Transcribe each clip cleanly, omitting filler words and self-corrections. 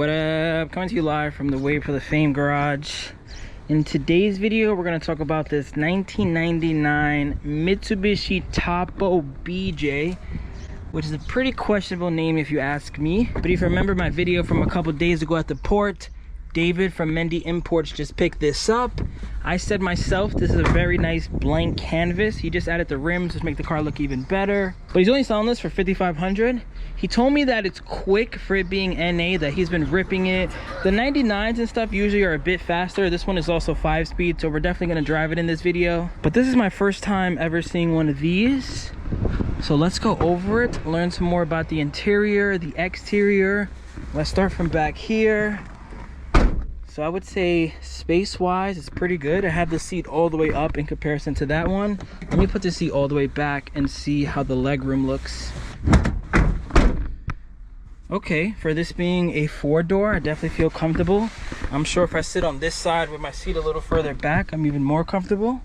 What up? Coming to you live from the Wait for the Fame garage. In today's video, we're going to talk about this 1999 Mitsubishi Toppo BJ, which is a pretty questionable name if you ask me. But if you remember my video from a couple days ago at the port, David from Mendy Imports just picked this up. I said myself, this is a very nice blank canvas. He just added the rims to make the car look even better. But he's only selling this for $5,500. He told me that it's quick for it being NA, that he's been ripping it. The 99s and stuff usually are a bit faster. This one is also 5-speed, so we're definitely gonna drive it in this video. But this is my first time ever seeing one of these. So let's go over it, learn some more about the interior, the exterior. Let's start from back here. So I would say space-wise, it's pretty good. I have the seat all the way up in comparison to that one. Let me put the seat all the way back and see how the legroom looks. Okay, for this being a 4-door, I definitely feel comfortable. I'm sure if I sit on this side with my seat a little further back, I'm even more comfortable.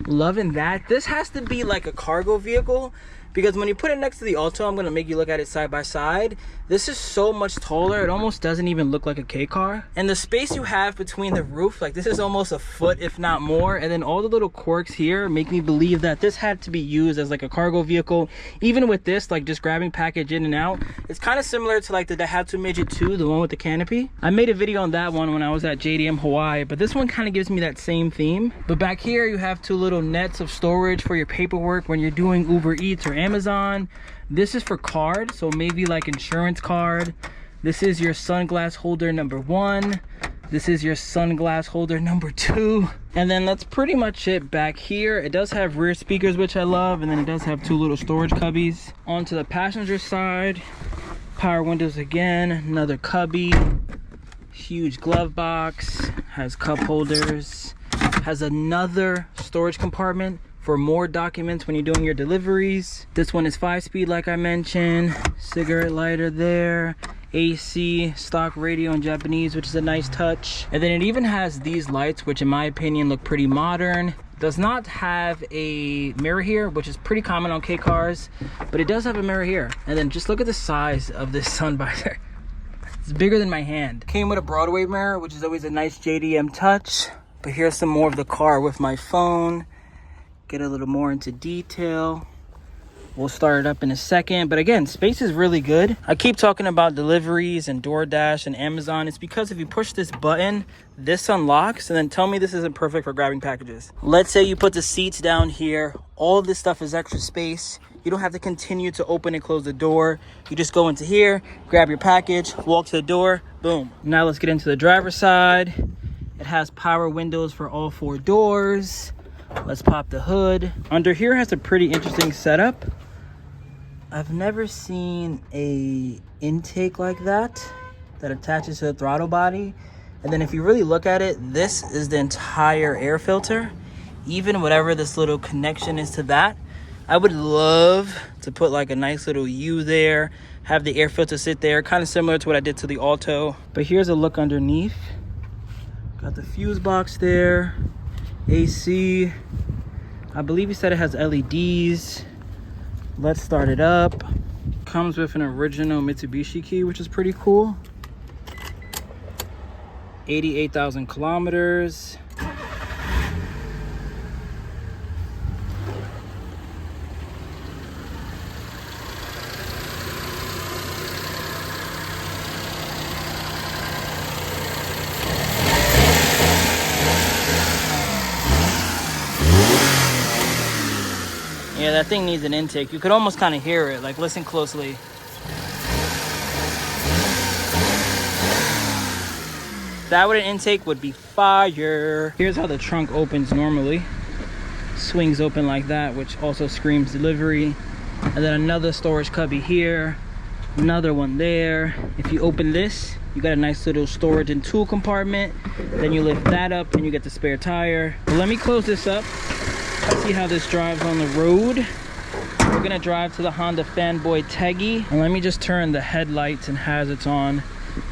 Loving that. This has to be like a cargo vehicle, because when you put it next to the Alto, I'm gonna make you look at it side by side. This is so much taller, it almost doesn't even look like a K car. And the space you have between the roof, like this is almost a foot, if not more. And then all the little quirks here make me believe that this had to be used as like a cargo vehicle. Even with this, like just grabbing package in and out, it's kind of similar to like the Daihatsu Midget 2, the one with the canopy. I made a video on that one when I was at JDM Hawaii, but this one kind of gives me that same theme. But back here, you have two little nets of storage for your paperwork when you're doing Uber Eats or Amazon. This is for card, so maybe like insurance card. This is your sunglass holder number 1. This is your sunglass holder number 2. And then that's pretty much it back here. It does have rear speakers, which I love, and then it does have two little storage cubbies. Onto the passenger side, power windows again, another cubby, huge glove box, has cup holders, has another storage compartment for more documents when you're doing your deliveries. This one is 5-speed, like I mentioned. Cigarette lighter there. AC, stock radio in Japanese, which is a nice touch. And then it even has these lights, which in my opinion look pretty modern. Does not have a mirror here, which is pretty common on K cars, but it does have a mirror here. And then just look at the size of this sun visor. It's bigger than my hand. Came with a Broadway mirror, which is always a nice JDM touch. But here's some more of the car with my phone. Get a little more into detail. We'll start it up in a second, but again, space is really good. I keep talking about deliveries and DoorDash and Amazon. It's because if you push this button, this unlocks, and then tell me this isn't perfect for grabbing packages. Let's say you put the seats down here. All of this stuff is extra space. You don't have to continue to open and close the door. You just go into here, grab your package, walk to the door, boom. Now let's get into the driver's side. It has power windows for all 4 doors. Let's pop the hood. Under here has a pretty interesting setup. I've never seen a intake like that attaches to the throttle body. And then if you really look at it, this is the entire air filter. Even whatever this little connection is to that. I would love to put like a nice little U there, have the air filter sit there, kind of similar to what I did to the Alto. But here's a look underneath. Got the fuse box there. AC, I believe he said it has LEDs. Let's start it up. Comes with an original Mitsubishi key, which is pretty cool. 88,000 kilometers. Yeah, that thing needs an intake. You could almost kind of hear it. Like, listen closely. That with an intake would be fire. Here's how the trunk opens normally. Swings open like that, which also screams delivery. And then another storage cubby here. Another one there. If you open this, you got a nice little storage and tool compartment. Then you lift that up and you get the spare tire. But let me close this up. See how this drives on the road. We're gonna drive to the Honda Fanboy Teggy, and let me just turn the headlights and hazards on,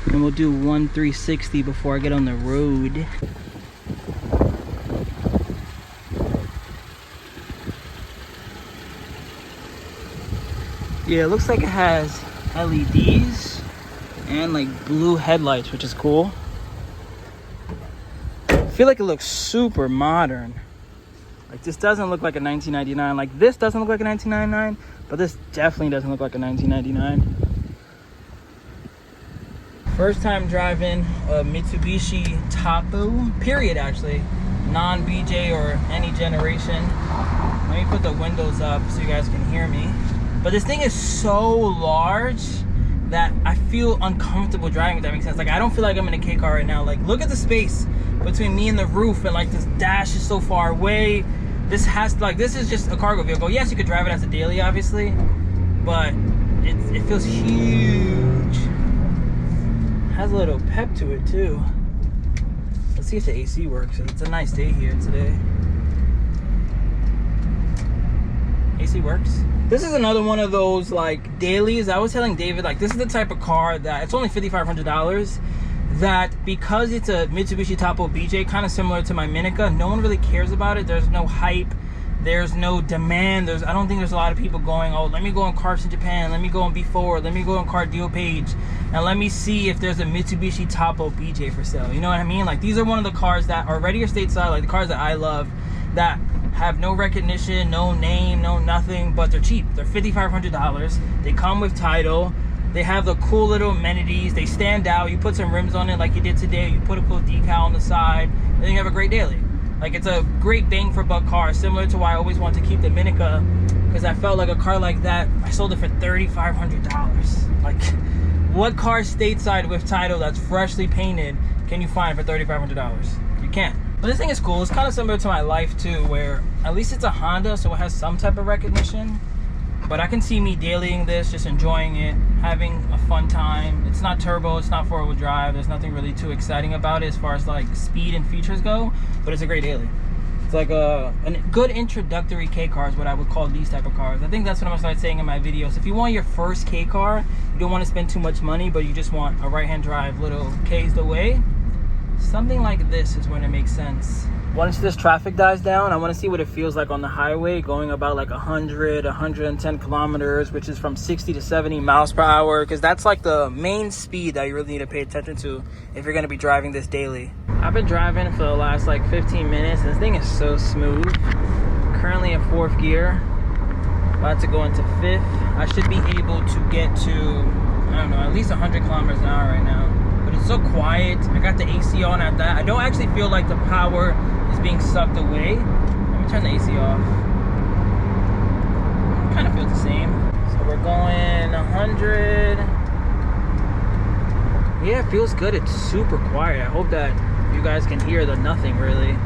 and we'll do 1 360 before I get on the road. Yeah, it looks like it has LEDs And like blue headlights, which is cool. I feel like it looks super modern. Like this doesn't look like a 1999. Like this doesn't look like a 1999, but this definitely doesn't look like a 1999. First time driving a Mitsubishi Toppo, period actually. Non-BJ or any generation. Let me put the windows up so you guys can hear me. But this thing is so large that I feel uncomfortable driving, if that makes sense. Like I don't feel like I'm in a K car right now. Like look at the space between me and the roof, and like this dash is so far away. This is just a cargo vehicle. Yes, you could drive it as a daily, obviously, but it feels huge. Has a little pep to it too. Let's see if the AC works. It's a nice day here today. AC works. This is another one of those like dailies. I was telling David, like this is the type of car that it's only $5,500, that because it's a Mitsubishi Toppo BJ, kind of similar to my Minica, no one really cares about it. There's no hype, there's no demand. I don't think there's a lot of people going, oh, let me go on Cars in Japan, let me go on B4, let me go on Car Deal page, and let me see if there's a Mitsubishi Toppo BJ for sale. You know what I mean? Like these are one of the cars that are already stateside, like the cars that I love, that have no recognition, no name, no nothing, but they're cheap. They're $5,500. They come with title. They have the cool little amenities. They stand out. You put some rims on it like you did today. You put a cool decal on the side, and then you have a great daily. Like it's a great bang for buck car, similar to why I always wanted to keep the Minica, because I felt like a car like that, I sold it for $3,500. Like what car stateside with title that's freshly painted can you find for $3,500? You can't. But this thing is cool. It's kind of similar to my Life too, where at least it's a Honda, so it has some type of recognition. But I can see me dailying this, just enjoying it, having a fun time. It's not turbo, it's not four-wheel drive. There's nothing really too exciting about it as far as like speed and features go, but it's a great daily. It's like a good introductory K car is what I would call these type of cars. I think that's what I'm gonna start saying in my videos. If you want your first K car, you don't want to spend too much money, but you just want a right-hand drive, little K's the way, something like this is when it makes sense. Once this traffic dies down, I want to see what it feels like on the highway, going about like 100, 110 kilometers, which is from 60 to 70 miles per hour, because that's like the main speed that you really need to pay attention to if you're going to be driving this daily. I've been driving for the last like 15 minutes, and this thing is so smooth. Currently in 4th gear, about to go into 5th. I should be able to get to, I don't know, at least 100 kilometers an hour right now. But it's so quiet. I got the AC on at that. I don't actually feel like the power is being sucked away. Let me turn the AC off. It kind of feels the same. So we're going 100. Yeah, it feels good. It's super quiet. I hope that you guys can hear the nothing really.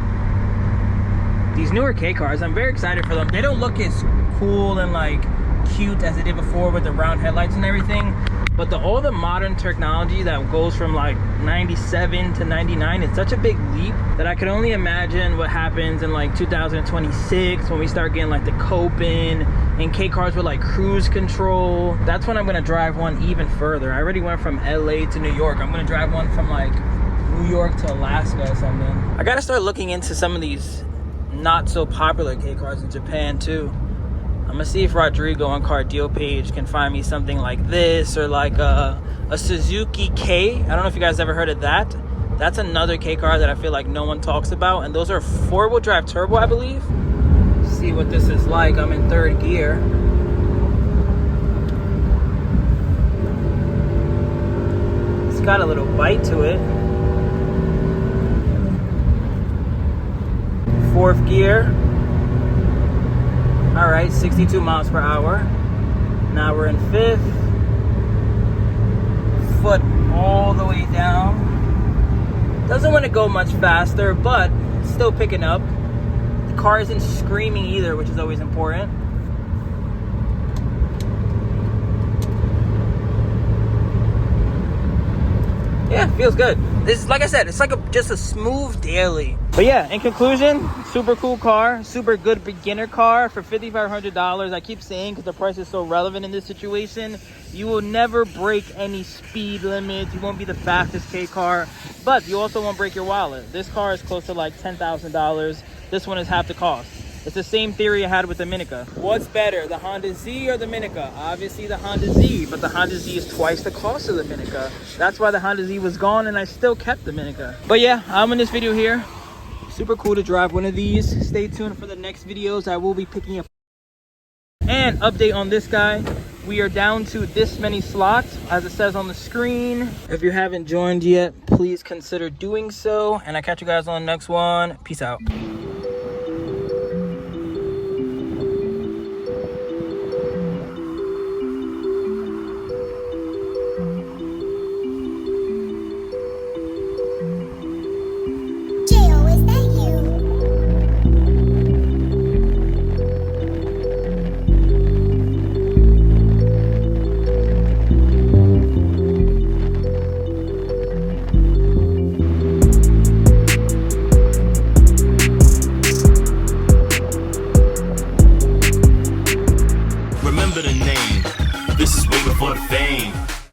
These newer K cars, I'm very excited for them. They don't look as cool and like cute as they did before with the round headlights and everything, but all the modern technology that goes from like 97 to 99 is such a big leap that I can only imagine what happens in like 2026 when we start getting like the Copen and K cars with like cruise control. That's when I'm gonna drive one even further. I already went from LA to New York. I'm gonna drive one from like New York to Alaska or something. I gotta start looking into some of these not so popular K cars in Japan too. I'm gonna see if Rodrigo on Car Deal page can find me something like this, or like a Suzuki K. I don't know if you guys ever heard of that. That's another K car that I feel like no one talks about, and those are 4-wheel drive turbo, I believe. See what this is like. I'm in 3rd gear. It's got a little bite to it. 4th gear. All right, 62 miles per hour. Now we're in 5th. Foot all the way down. Doesn't want to go much faster, but it's still picking up. The car isn't screaming either, which is always important. Yeah, feels good. This, like I said, it's like just a smooth daily. But yeah, in conclusion, super cool car, super good beginner car for $5,500. I keep saying, because the price is so relevant in this situation, you will never break any speed limits. You won't be the fastest K car, but you also won't break your wallet. This car is close to like $10,000. This one is half the cost. It's the same theory I had with the Minica. What's better, the Honda Z or the Minica? Obviously the Honda Z, but the Honda Z is twice the cost of the Minica. That's why the Honda Z was gone and I still kept the Minica. But yeah, I'm in this video here. Super cool to drive one of these. Stay tuned for the next videos. I will be picking up. And update on this guy. We are down to this many slots, as it says on the screen. If you haven't joined yet, please consider doing so. And I'll catch you guys on the next one. Peace out. Remember the name. This is way before the fame.